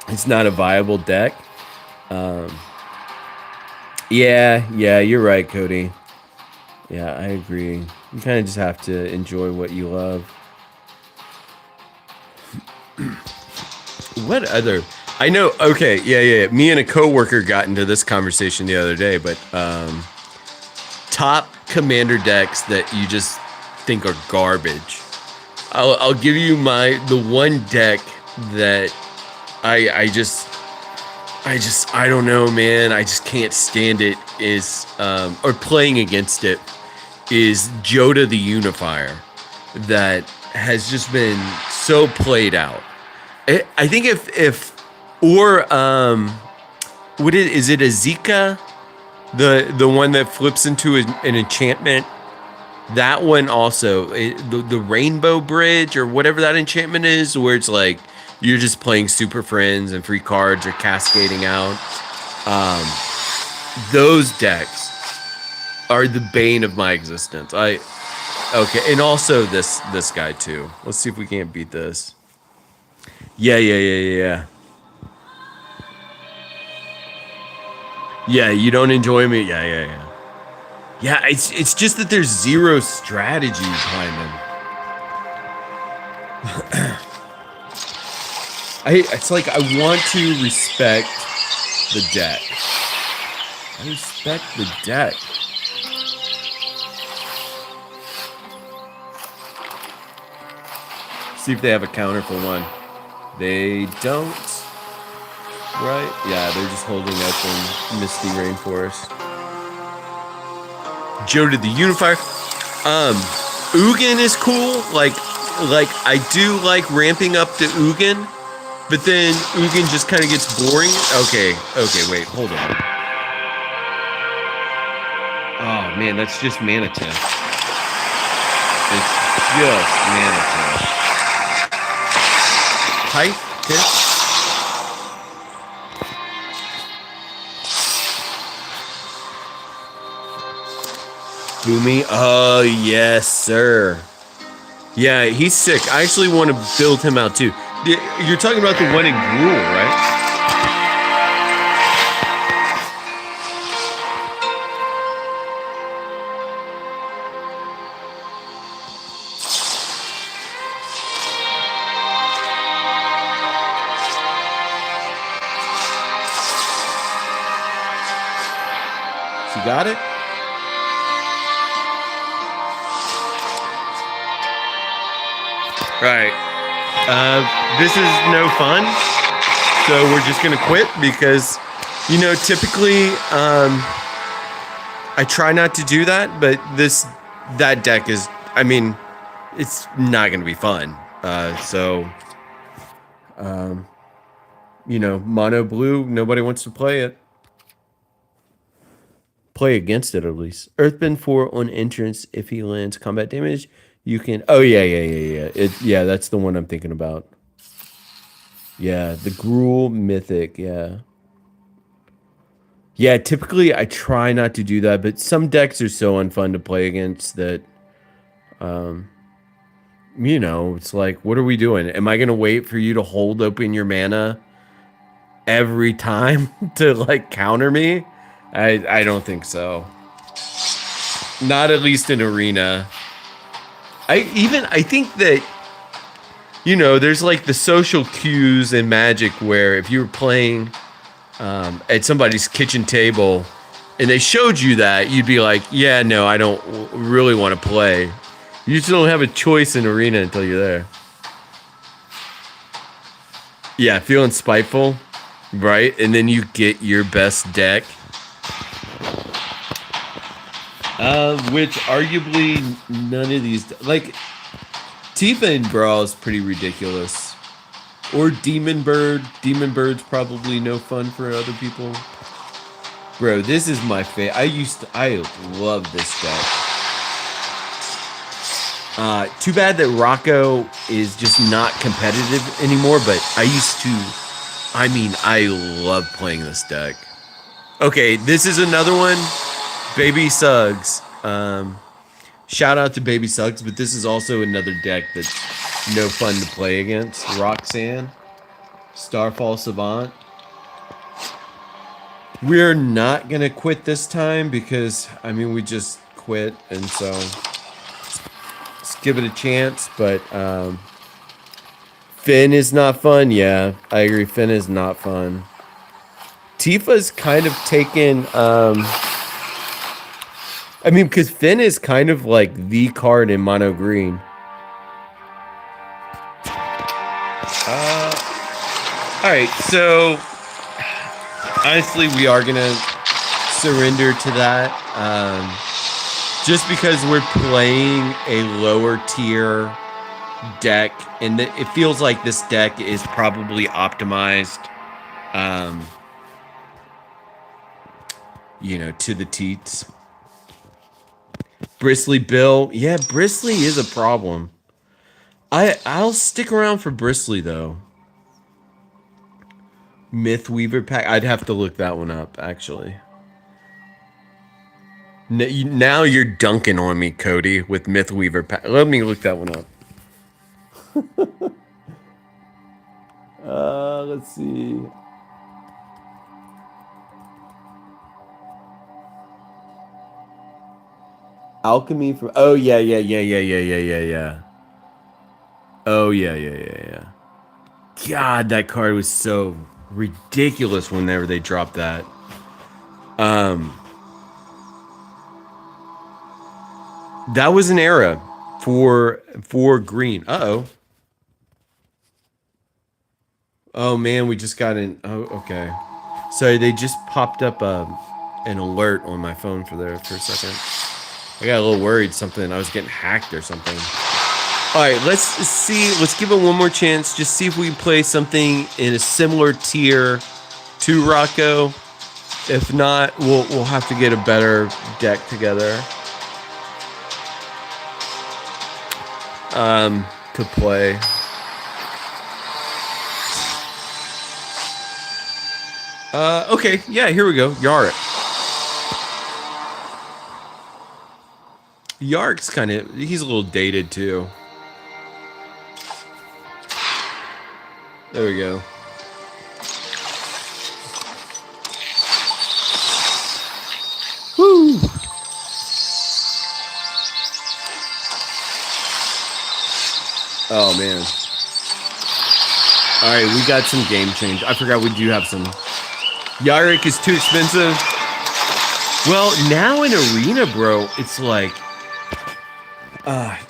it's not a viable deck. Yeah, you're right, Cody. Yeah, I agree. You kind of just have to enjoy what you love. What other? I know. Okay, yeah. Me and a coworker got into this conversation the other day, but top commander decks that you just think are garbage. I'll give you the one deck that I don't know, man. I just can't stand it. Is or playing against it is Joda the Unifier that has just been so played out. I think if what is it, a Zika, the one that flips into an enchantment? That one also, the Rainbow Bridge or whatever that enchantment is, where it's like you're just playing Super Friends and free cards are cascading out. Those decks are the bane of my existence. Okay, and also this guy too. Let's see if we can't beat this. Yeah. Yeah, you don't enjoy me. Yeah. Yeah, it's just that there's zero strategy behind them. It's like I want to respect the deck. I respect the deck. See if they have a counter for one. They don't. Right? Yeah, they're just holding open Misty Rainforest. Joda the Unifier. Ugin is cool. Like I do like ramping up the Ugin, but then Ugin just kind of gets boring. Okay, wait, hold on. Oh man, that's just Manatee. It's just Manatee. Height? Boomy. Oh, yes, sir. Yeah, he's sick. I actually want to build him out, too. You're talking about the one in Gruul, right? You got it? Right. This is no fun. So we're just going to quit because, typically I try not to do that, but that deck is, it's not going to be fun. Mono blue, nobody wants to play it. Play against it at least. Earthbend 4 on entrance. If he lands combat damage, you can. Oh yeah. That's the one I'm thinking about. Yeah, the Gruul Mythic. Yeah. Yeah, typically I try not to do that, but some decks are so unfun to play against that, you know, it's like, what are we doing? Am I going to wait for you to hold open your mana every time to like counter me? I don't think so. Not at least in Arena. I think that, you know, there's like the social cues in Magic where if you were playing at somebody's kitchen table and they showed you that, you'd be like, yeah, no, I don't really want to play. You just don't have a choice in Arena until you're there. Yeah, feeling spiteful, right? And then you get your best deck. Which arguably none of these, like, Tifa and Brawl is pretty ridiculous. Or Demon Bird. Demon Bird's probably no fun for other people. Bro, this is my favorite. I love this deck. Too bad that Rocco is just not competitive anymore, but I love playing this deck. Okay, this is another one. Baby Suggs. Shout out to Baby Suggs, but this is also another deck that's no fun to play against. Roxanne. Starfall Savant. We're not going to quit this time because, I mean, we just quit, and so let's give it a chance, but Finn is not fun. Yeah, I agree. Finn is not fun. Tifa's kind of taken, I mean, because Finn is kind of like the card in mono green. All right, so honestly, we are gonna surrender to that, just because we're playing a lower tier deck, and it feels like this deck is probably optimized, you know, to the teats. Bristly Bill, yeah, Bristly is a problem. I'll stick around for Bristly though. Myth Weaver pack. I'd have to look that one up, actually. Now you're dunking on me, Cody, with Myth Weaver pack. Let me look that one up. Let's see. Alchemy from. Oh yeah. Oh yeah. God, that card was so ridiculous whenever they dropped that. That was an era for green. Oh man, we just got in. Oh, okay. Sorry, they just popped up an alert on my phone for a second. I got a little worried I was getting hacked or something. All right, let's see. Let's give it one more chance. Just see if we can play something in a similar tier to Rocco. If not, we'll have to get a better deck together. To play. Okay, yeah, here we go. Yarick. Yark's he's a little dated too. There we go. Woo! Oh man. Alright, we got some game change. I forgot we do have some. Yarick is too expensive. Well, now in Arena, bro, it's like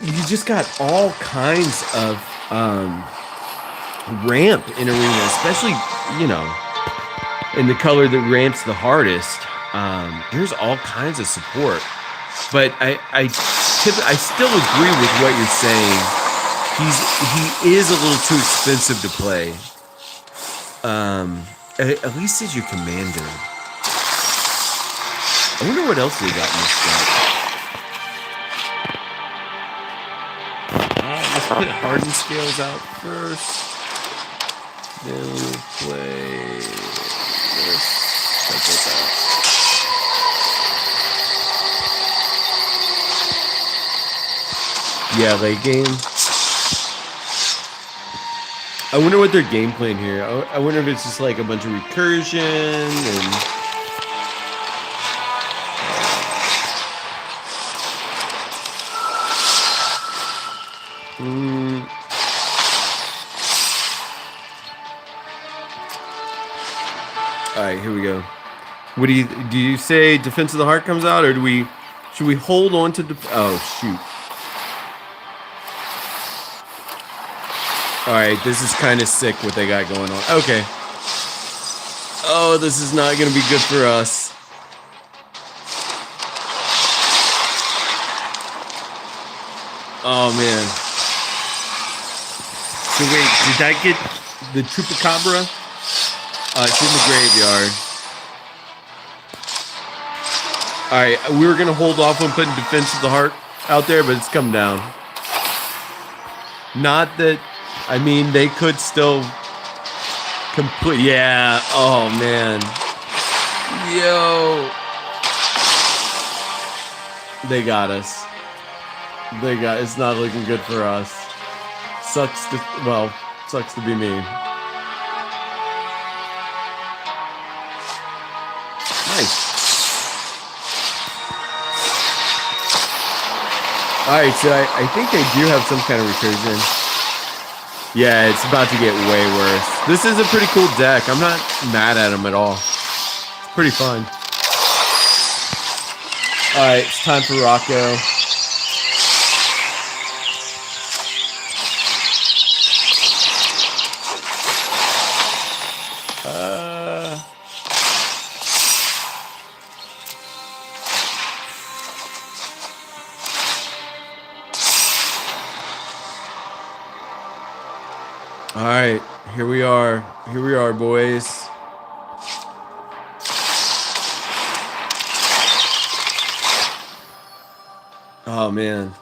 you just got all kinds of ramp in Arena, especially, you know, in the color that ramps the hardest. There's all kinds of support. But I still agree with what you're saying. He is a little too expensive to play. At least as your commander. I wonder what else they got in this deck. Let's put Hardened Scales out first. Then we'll play this. Check this out. Yeah, late game. I wonder what their game plan here. I wonder if it's just like a bunch of recursion and. All right, here we go. What do you say? Defense of the Heart comes out, or should we hold on to oh shoot! All right, this is kind of sick what they got going on. Okay. Oh, this is not gonna be good for us. Oh man. So wait, did I get the Chupacabra? It's in the graveyard. Alright, we were going to hold off on putting Defense of the Heart out there, but it's come down. Not that, I mean, they could still complete. Yeah, oh man. Yo. They got us. It's not looking good for us. Sucks to be me. Nice. Alright, so I think they do have some kind of recursion. Yeah, it's about to get way worse. This is a pretty cool deck. I'm not mad at them at all. It's pretty fun. Alright, it's time for Rocco. All right, here we are, boys. Oh man,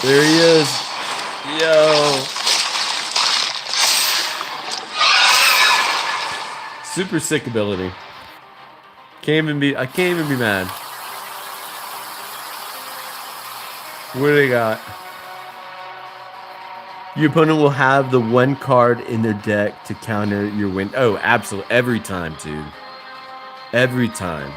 there he is. Yo, super sick ability. I can't even be mad. What do they got? Your opponent will have the one card in their deck to counter your win. Oh, absolutely. Every time, dude. Every time.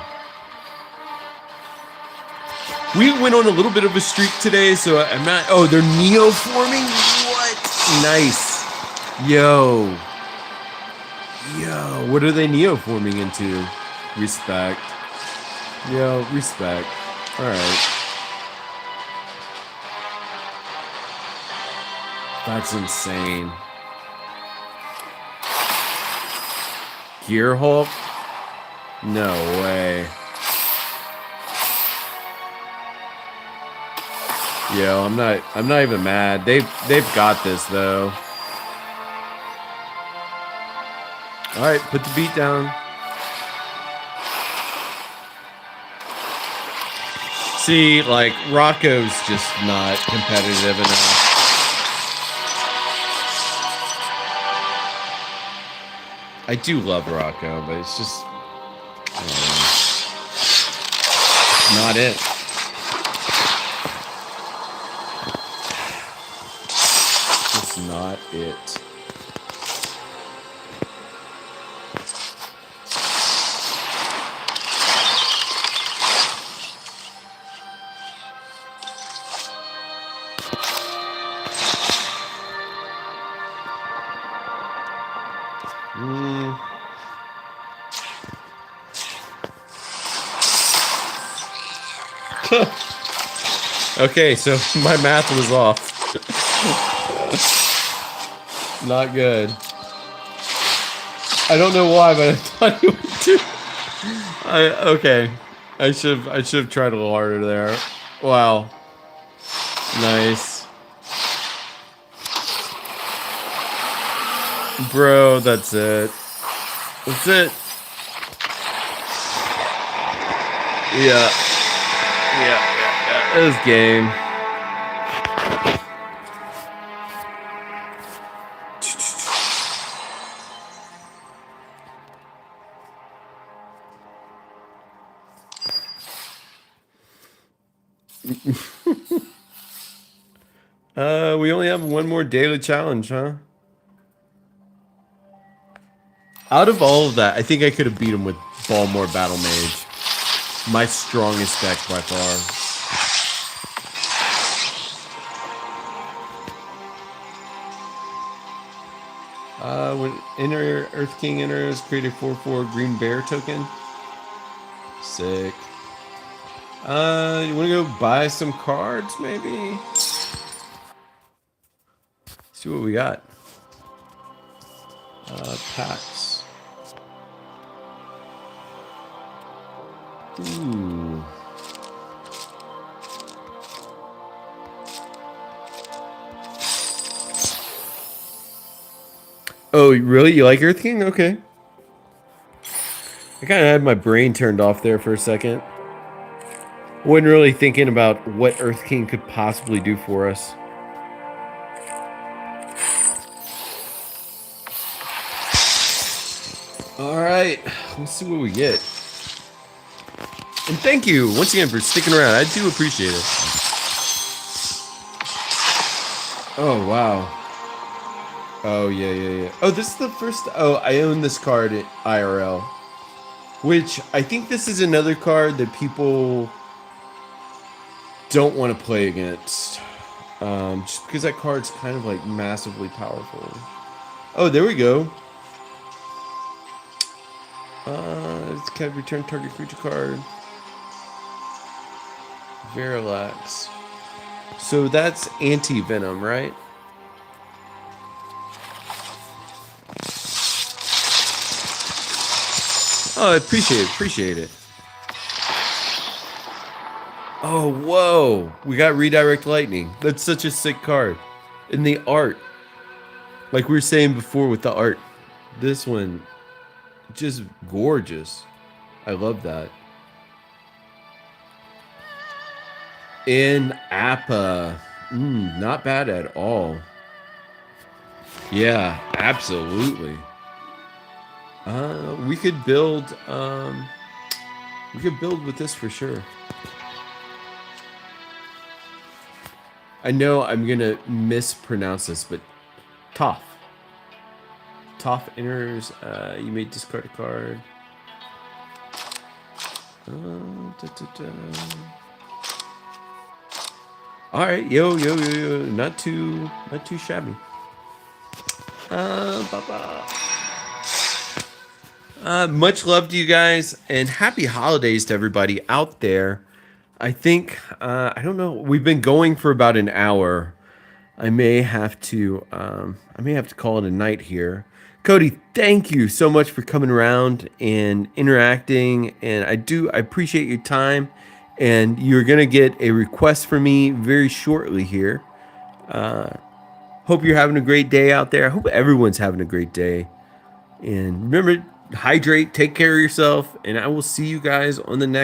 We went on a little bit of a streak today, so I'm not... Oh, they're neo-forming? What? Nice. Yo, what are they neo-forming into? Respect. Yo, respect. Alright. That's insane. Gear Hulk? No way. Yo, I'm not even mad. They've got this though. Alright, put the beat down. See, like, Rocco's just not competitive enough. I do love Rocco, but it's just not it. It's not it. Okay, so my math was off. Not good. I don't know why, but I thought he would do. Okay. I should have tried a little harder there. Wow. Nice. Bro, that's it. That's it. Yeah. This game. We only have one more daily challenge, huh? Out of all of that, I think I could have beat him with Balmore Battle Mage. My strongest deck by far. When Earth King enters, create a 4/4 green bear token. Sick. You want to go buy some cards, maybe? See what we got. Packs. Ooh. Oh, really? You like Earth King? Okay. I kind of had my brain turned off there for a second. Wasn't really thinking about what Earth King could possibly do for us. Alright, let's see what we get. And thank you once again for sticking around. I do appreciate it. Oh, wow. Oh, yeah. Oh, this is the first... Oh, I own this card at IRL. Which, I think this is another card that people don't want to play against. Just because that card's kind of, like, massively powerful. Oh, there we go. It's can return target creature card. Verilax. So that's anti-venom, right? Oh, I appreciate it. Oh, whoa. We got Redirect Lightning. That's such a sick card. And the art. Like we were saying before with the art. This one, just gorgeous. I love that. And Appa. Not bad at all. Yeah, absolutely. We could build with this for sure. I know I'm gonna mispronounce this, but Toph. Toph enters, you may discard a card. Alright, yo. Not too shabby. Much love to you guys, and happy holidays to everybody out there. I think, I don't know, we've been going for about an hour. I may have to call it a night here. Cody, thank you so much for coming around and interacting, and I appreciate your time, and you're going to get a request from me very shortly here. Hope you're having a great day out there. I hope everyone's having a great day. And remember, hydrate, take care of yourself, and I will see you guys on the next